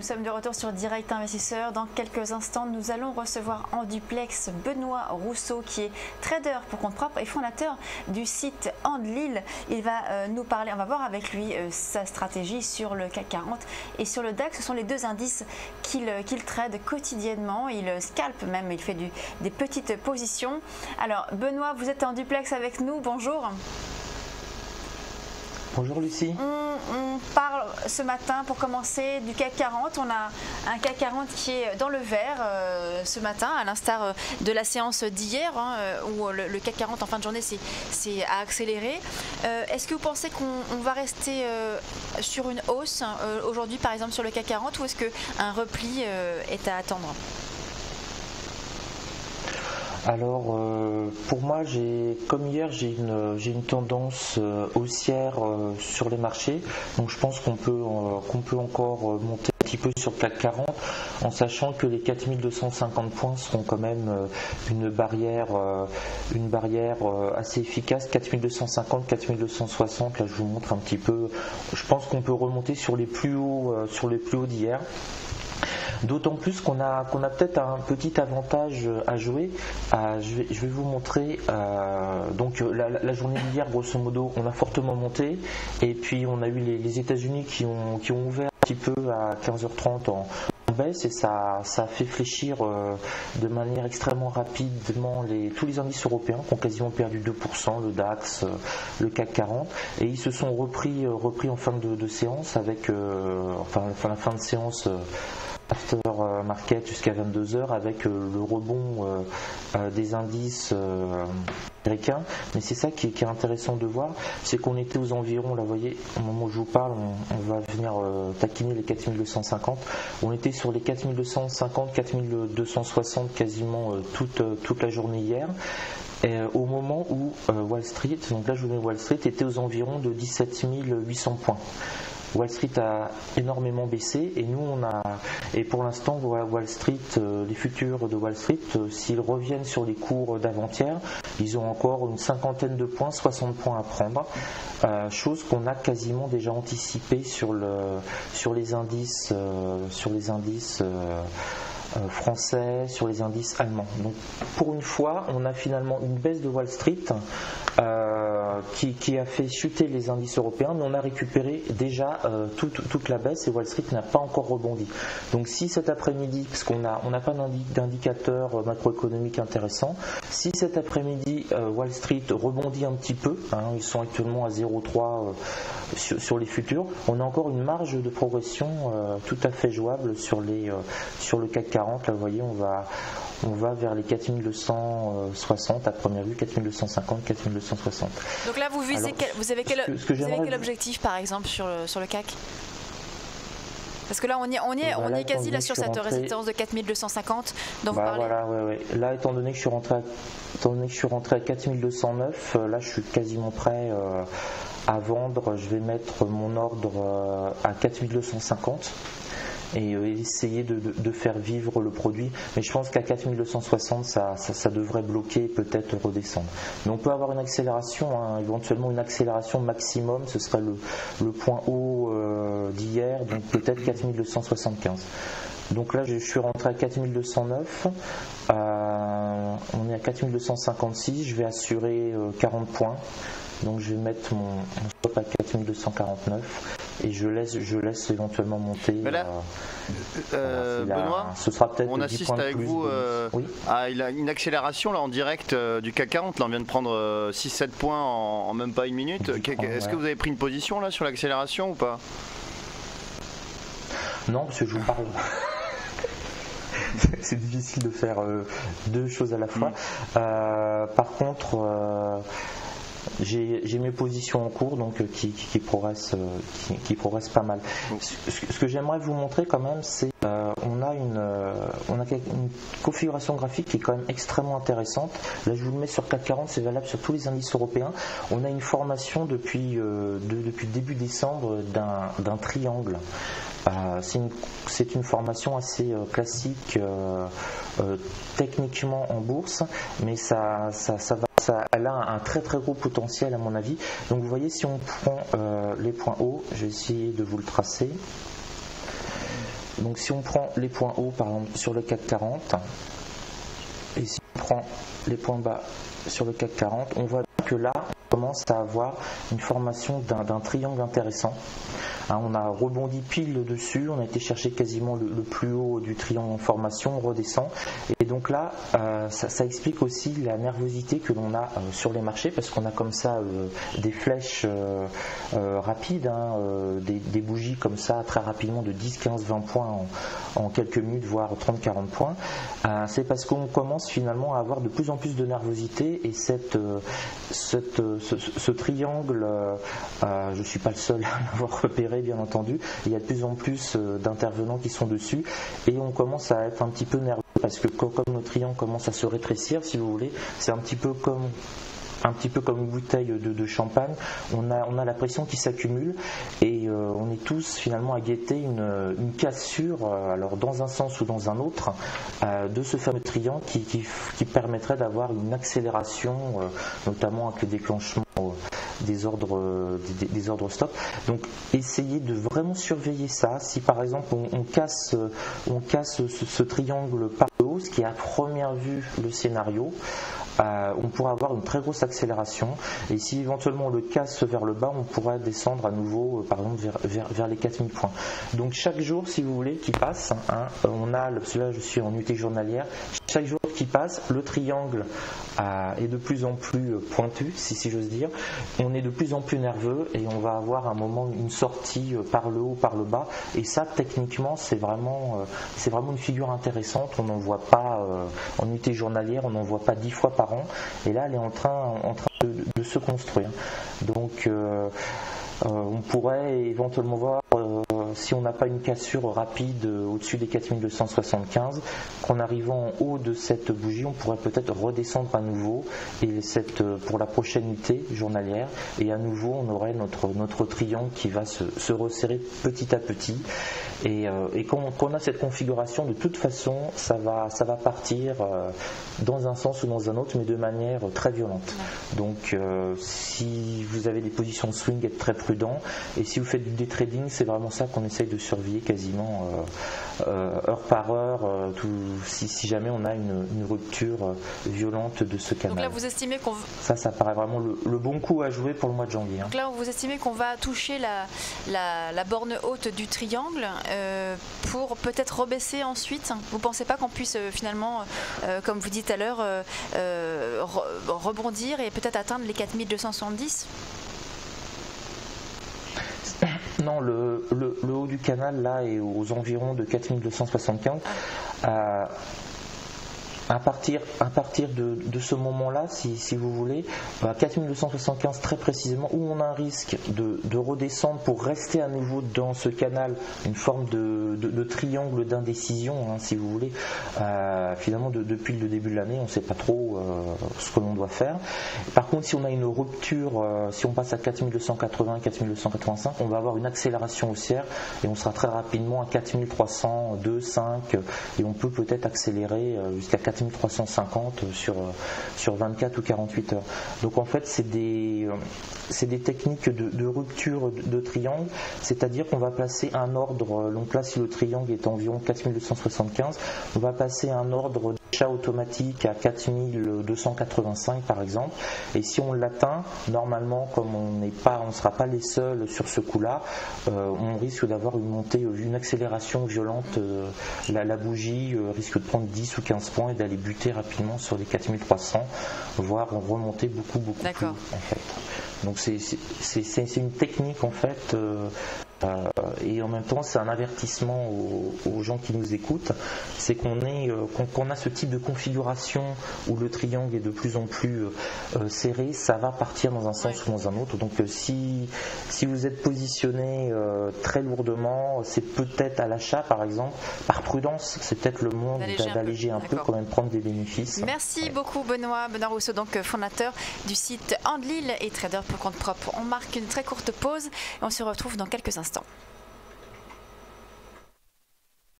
sommes de retour sur Direct Investisseur. Dans quelques instants, nous allons recevoir en duplex Benoît Rousseau, qui est trader pour compte propre et fondateur du site Andlil. Il va nous parler, on va voir avec lui sa stratégie sur le CAC 40 et sur le DAX. Ce sont les deux indices qu'il trade quotidiennement. Il scalpe même, il fait des petites positions. Alors Benoît, vous êtes en duplex avec nous, bonjour. Bonjour Lucie. On parle ce matin pour commencer du CAC 40. On a un CAC 40 qui est dans le vert ce matin, à l'instar de la séance d'hier où le CAC 40 en fin de journée a accéléré. Est-ce que vous pensez qu'on va rester sur une hausse aujourd'hui par exemple sur le CAC 40 ou est-ce qu'un repli est à attendre ? Alors pour moi, comme hier, j'ai une tendance haussière sur les marchés. Donc je pense qu'on peut encore monter un petit peu sur le CAC 40 en sachant que les 4250 points seront quand même une barrière assez efficace. 4250, 4260, là je vous montre un petit peu. Je pense qu'on peut remonter sur les plus hauts d'hier. D'autant plus qu'on a peut-être un petit avantage à jouer. Je vais vous montrer. Donc la journée d'hier, grosso modo, on a fortement monté. Et puis on a eu les États-Unis qui ont ouvert un petit peu à 15h30 en baisse et ça a fait fléchir de manière extrêmement rapidement tous les indices européens qui ont quasiment perdu 2%, le DAX, le CAC 40, et ils se sont repris en fin de séance avec la fin de séance after market jusqu'à 22h avec le rebond des indices américains. Mais c'est ça qui est intéressant de voir, c'est qu'on était aux environs, là vous voyez, au moment où je vous parle, on va venir taquiner les 4250. On était sur les 4250, 4260 quasiment toute la journée hier. Au moment où Wall Street, donc là je vous mets Wall Street, était aux environs de 17 800 points. Wall Street a énormément baissé et pour l'instant Wall Street, les futurs de Wall Street, s'ils reviennent sur les cours d'avant-hier, ils ont encore une cinquantaine de points, 60 points à prendre, chose qu'on a quasiment déjà anticipé sur les indices français, sur les indices allemands. Donc pour une fois, on a finalement une baisse de Wall Street qui a fait chuter les indices européens, mais on a récupéré déjà toute la baisse et Wall Street n'a pas encore rebondi. Donc si cet après-midi, parce qu'on n'a pas d'indicateur macroéconomique intéressant, si cet après-midi Wall Street rebondit un petit peu, ils sont actuellement à 0,3 sur les futurs, on a encore une marge de progression tout à fait jouable sur le CAC 40. Là vous voyez, on va vers les 4260 à première vue, 4250, 4260. Donc là, vous avez quel objectif par exemple sur le CAC ? Parce que là, on est quasi là sur cette résistance de 4250 dont vous parlez. Voilà, ouais. Là, étant donné que je suis rentré à 4209, là, je suis quasiment prêt à vendre. Je vais mettre mon ordre à 4250. Et essayer de faire vivre le produit, mais je pense qu'à 4260 ça devrait bloquer et peut-être redescendre, mais on peut avoir une accélération, éventuellement une accélération maximum, ce serait le point haut d'hier, donc peut-être 4275. Donc là je suis rentré à 4209, on est à 4256, je vais assurer 40 points, donc je vais mettre mon stop à 4249 et je laisse éventuellement monter. Mais là, Benoît, ce sera peut-être on assiste avec vous à une accélération là en direct du CAC 40. Là, on vient de prendre 6-7 points en même pas une minute. Est-ce que vous avez pris une position là sur l'accélération ou pas? Non, parce que je vous parle. C'est difficile de faire deux choses à la fois. Par contre, j'ai mes positions en cours donc qui progressent pas mal. Ce que j'aimerais vous montrer quand même, c'est on a une configuration graphique qui est quand même extrêmement intéressante. Là je vous le mets sur CAC 40, c'est valable sur tous les indices européens. On a une formation depuis début décembre d'un triangle. C'est une formation assez classique techniquement en bourse, mais elle a un très très gros potentiel à mon avis. Donc vous voyez, si on prend les points hauts, je vais essayer de vous le tracer. Donc si on prend les points hauts par exemple sur le CAC 40 et si on prend les points bas sur le CAC 40, on voit que là on commence à avoir une formation d'un triangle intéressant. On a rebondi pile dessus, on a été chercher quasiment le plus haut du triangle en formation, on redescend. Et donc là, ça explique aussi la nervosité que l'on a sur les marchés, parce qu'on a comme ça des flèches rapides, des bougies comme ça très rapidement de 10, 15, 20 points en quelques minutes, voire 30, 40 points. C'est parce qu'on commence finalement à avoir de plus en plus de nervosité et ce triangle, je ne suis pas le seul à l'avoir repéré bien entendu, il y a de plus en plus d'intervenants qui sont dessus et on commence à être un petit peu nerveux parce que comme le triangle commence à se rétrécir, si vous voulez, c'est un petit peu comme une bouteille de champagne, on a la pression qui s'accumule et on est tous finalement à guetter une cassure, alors dans un sens ou dans un autre, de ce fameux triangle qui permettrait d'avoir une accélération, notamment avec le déclenchement des ordres stop. Donc essayez de vraiment surveiller ça. Si par exemple on casse ce triangle par le haut, ce qui est à première vue le scénario, on pourra avoir une très grosse accélération et si éventuellement on le casse vers le bas, on pourra descendre à nouveau par exemple vers les 4000 points. Donc chaque jour, si vous voulez, qui passe, on a, parce que là je suis en UT journalière, chaque jour qui passe, le triangle est de plus en plus pointu, si j'ose dire, on est de plus en plus nerveux et on va avoir un moment, une sortie par le haut, par le bas, et ça techniquement c'est vraiment une figure intéressante. On n'en voit pas en UT journalière, on n'en voit pas 10 fois par an, et là elle est en train de se construire. Donc on pourrait éventuellement voir, si on n'a pas une cassure rapide au-dessus des 4275, qu'en arrivant en haut de cette bougie, on pourrait peut-être redescendre à nouveau et pour la prochaine unité journalière, et à nouveau on aurait notre triangle qui va se resserrer petit à petit. Et quand on a cette configuration, de toute façon, ça va partir dans un sens ou dans un autre, mais de manière très violente. Donc si vous avez des positions de swing, être très prudent, et si vous faites du day trading, c'est vraiment ça qu'on essaye de surveiller quasiment heure par heure, si jamais on a une rupture violente de ce canal. Donc là, vous estimez qu'on... Ça paraît vraiment le bon coup à jouer pour le mois de janvier. Donc là, vous estimez qu'on va toucher la borne haute du triangle pour peut-être rebaisser ensuite. Vous ne pensez pas qu'on puisse finalement, comme vous dites tout à l'heure, rebondir et peut-être atteindre les 4270 ? Non, le haut du canal là est aux environs de 4275. À partir de ce moment-là, si vous voulez, à 4275 très précisément, où on a un risque de redescendre pour rester à nouveau dans ce canal, une forme de triangle d'indécision, si vous voulez. Finalement, depuis le début de l'année, on ne sait pas trop ce que l'on doit faire. Par contre, si on a une rupture, si on passe à 4280, 4285, on va avoir une accélération haussière et on sera très rapidement à 4302, 5 et on peut peut-être accélérer jusqu'à 4350 sur 24 ou 48 heures. Donc en fait c'est des techniques de rupture de triangle, c'est-à-dire qu'on va placer un ordre, donc là si le triangle est environ 4275, on va passer un ordre d'achat automatique à 4285 par exemple, et si on l'atteint, normalement comme on ne sera pas les seuls sur ce coup-là, on risque d'avoir une montée, une accélération violente, la bougie risque de prendre 10 ou 15 points et d'aller buter rapidement sur les 4300, voire remonter beaucoup plus en fait. Donc c'est une technique en fait, et en même temps c'est un avertissement aux gens qui nous écoutent, c'est qu'on a ce type de configuration où le triangle est de plus en plus serré, ça va partir dans un sens ou dans un autre. Donc si vous êtes positionné très lourdement, c'est peut-être à l'achat par exemple, par prudence, c'est peut-être le moment d'alléger un peu, quand même prendre des bénéfices. Merci beaucoup Benoît Rousseau, donc fondateur du site Andlil et trader pour compte propre. On marque une très courte pause et on se retrouve dans quelques instants.